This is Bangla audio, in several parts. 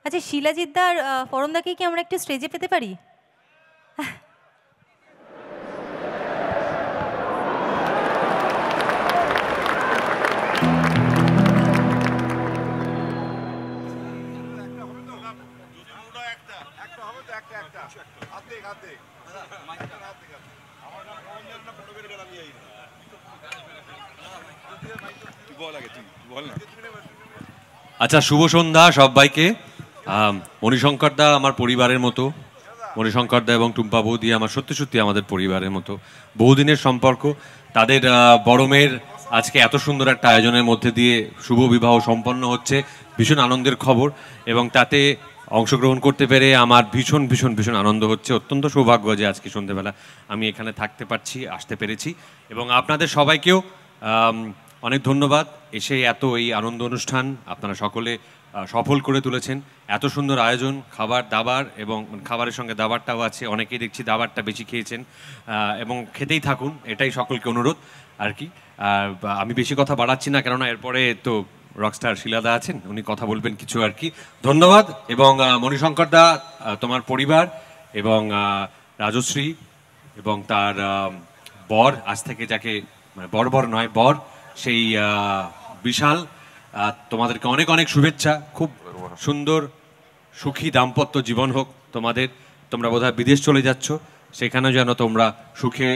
আচ্ছা, শিলাজিৎদার পরমদাকে কি আমরা একটু স্টেজে পেতে পারি? আচ্ছা, শুভ সন্ধ্যা সবাইকে। মণিশঙ্কর দা আমার পরিবারের মতো, মণিশঙ্কর দা এবং টুম্পা বৌদি আমার সত্যি সত্যি আমাদের পরিবারের মতো, বহুদিনের সম্পর্ক। তাদের বড় মেয়ের আজকে এত সুন্দর একটা আয়োজনের মধ্যে দিয়ে শুভ বিবাহ সম্পন্ন হচ্ছে, ভীষণ আনন্দের খবর, এবং তাতে অংশগ্রহণ করতে পেরে আমার ভীষণ ভীষণ ভীষণ আনন্দ হচ্ছে। অত্যন্ত সৌভাগ্য যে আজকে সন্ধ্যেবেলা আমি এখানে থাকতে পারছি, আসতে পেরেছি, এবং আপনাদের সবাইকেও অনেক ধন্যবাদ। এসে এত এই আনন্দ অনুষ্ঠান আপনারা সকলে সফল করে তুলেছেন। এত সুন্দর আয়োজন, খাবার দাবার, এবং খাবারের সঙ্গে দাবারটাও আছে। অনেকেই দেখছি দাবারটা বেশি খেয়েছেন, এবং খেতেই থাকুন, এটাই সকলকে অনুরোধ আর কি। আমি বেশি কথা বাড়াচ্ছি না, কেননা এরপরে তো রকস্টার শিলাদা আছেন, উনি কথা বলবেন কিছু আর কি। ধন্যবাদ। এবং মণিশঙ্কর দা, তোমার পরিবার এবং রাজশ্রী এবং তার বর, আজ থেকে যাকে মানে বর নয় বর, সেই বিশাল, তোমাদেরকে অনেক অনেক শুভেচ্ছা। খুব সুন্দর সুখী দাম্পত্য জীবন হোক তোমাদের। তোমরা বোধহয় বিদেশ চলে যাচ্ছ, সেখানেও যেন তোমরা সুখে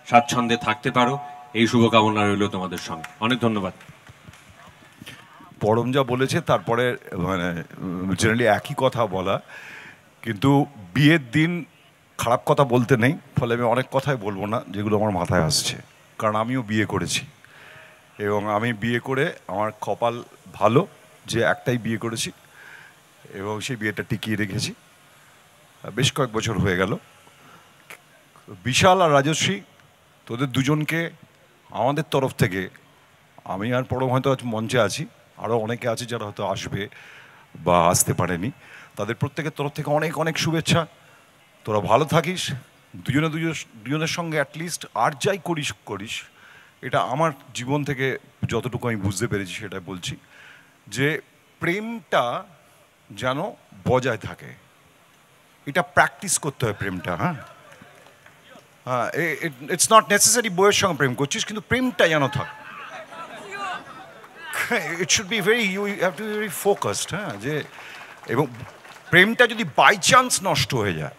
স্বাচ্ছন্দ্যে থাকতে পারো, এই শুভকামনা রইল তোমাদের সঙ্গে। অনেক ধন্যবাদ। পরম যা বলেছে তারপরে মানে জেনারেলি একই কথা বলা, কিন্তু বিয়ের দিন খারাপ কথা বলতে নেই, ফলে আমি অনেক কথাই বলবো না যেগুলো আমার মাথায় আসছে, কারণ আমিও বিয়ে করেছি, এবং আমি বিয়ে করে আমার কপাল ভালো যে একটাই বিয়ে করেছি, এবং সেই বিয়েটা টিকিয়ে রেখেছি। বেশ কয়েক বছর হয়ে গেল। বিশাল আর রাজশ্রী, তোদের দুজনকে আমাদের তরফ থেকে, আমি আর পরম হয়তো আজ মঞ্চে আছি, আরও অনেকে আছে যারা হয়তো আসবে বা আসতে পারেনি, তাদের প্রত্যেকের তরফ থেকে অনেক অনেক শুভেচ্ছা। তোরা ভালো থাকিস, দুজনের সঙ্গে অ্যাটলিস্ট আর যাই করিস, এটা আমার জীবন থেকে যতটুকু আমি বুঝতে পেরেছি সেটা বলছি, যে প্রেমটা যেন বজায় থাকে, এটা প্র্যাকটিস করতে হয় প্রেমটা। হ্যাঁ, ইটস নট নেসেসারি বইয়ের সঙ্গে প্রেম করছিস, কিন্তু প্রেমটা যেন থাক। It should be very, you have to be very focused. হ্যাঁ, যে এবং প্রেমটা যদি বাই চান্স নষ্ট হয়ে যায়,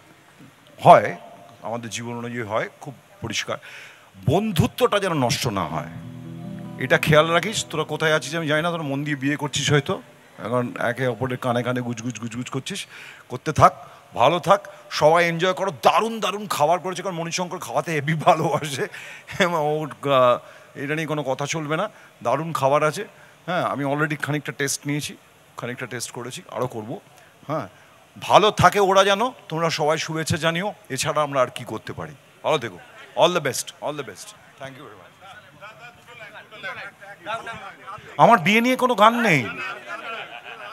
হয় আমাদের জীবন অনুযায়ী হয়, খুব পরিষ্কার, বন্ধুত্বটা যেন নষ্ট না হয়, এটা খেয়াল রাখিস। তোরা কোথায় আছিস আমি জানি না, তোরা মন দিয়ে বিয়ে করছিস হয়তো, এখন একে অপরের কানে কানে গুজগুজ করছিস, করতে থাক, ভালো থাক, সবাই এনজয় করো। দারুণ দারুণ খাবার করেছে, কারণ মণিশঙ্কর খাওয়াতে হেভি ভালোবাসে, ওর এটা নিয়ে কোনো কথা চলবে না, দারুণ খাবার আছে। হ্যাঁ, আমি অলরেডি খানিকটা টেস্ট নিয়েছি, খানিকটা টেস্ট করেছি, আরও করব। হ্যাঁ, ভালো থাকে ওরা যেন, তোমরা সবাই শুভেচ্ছা জানিও, এছাড়া আমরা আর কি করতে পারি। ভালো থেকো, all the best, all the best, thank you very much. আমার বিয়ে নিয়ে কোনো গান নেই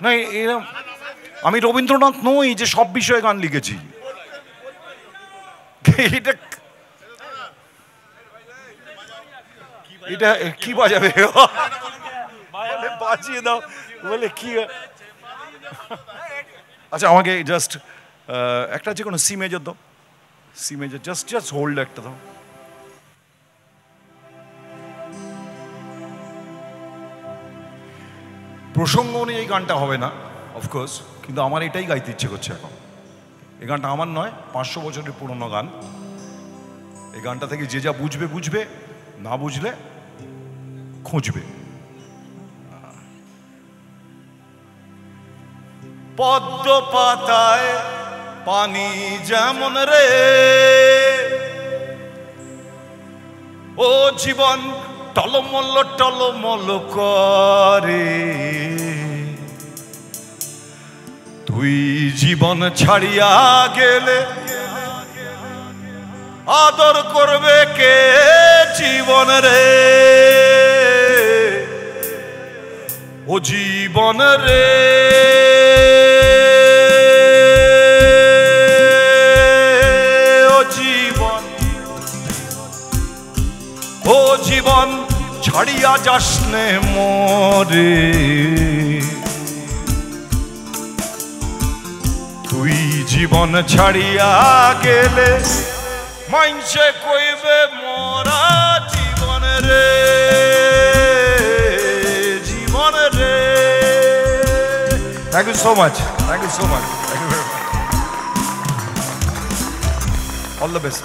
না, এরকম আমি রবীন্দ্রনাথ নই যে সব বিষয়ে গান লিখেছি। এটা কি বাজাবে, বাজিয়ে দাও বলে কি। আচ্ছা, আমাকে জাস্ট একটা যে কোনো সি মেজর দাও, সি মেজর, জাস্ট হোল্ড একটা দাও। প্রসঙ্গ অনুযায়ী গানটা হবে না অফকোর্স, কিন্তু আমার এটাই গাইতে ইচ্ছে করছে এখন। এই গানটা আমার নয়, 500 বছরের পুরনো গান। এই গানটা থেকে যে যা বুঝবে, না বুঝলে খুঁজবে। পদ্ম পাতায় পানি যেমন রে, ও জীবন টলমল করে, তুই জীবন ছাড়িয়া গেলে আদর করবে কে জীবন রে, ও জীবন রে, ও জীবন ছাড়িয়া যাসনে মরে, তুই জীবন ছাড়িয়া গেলে মাইনসে কইবে মোরা জীবন রে, জীবন রে। Thank you so much, thank you so much, thank you very much, all the best.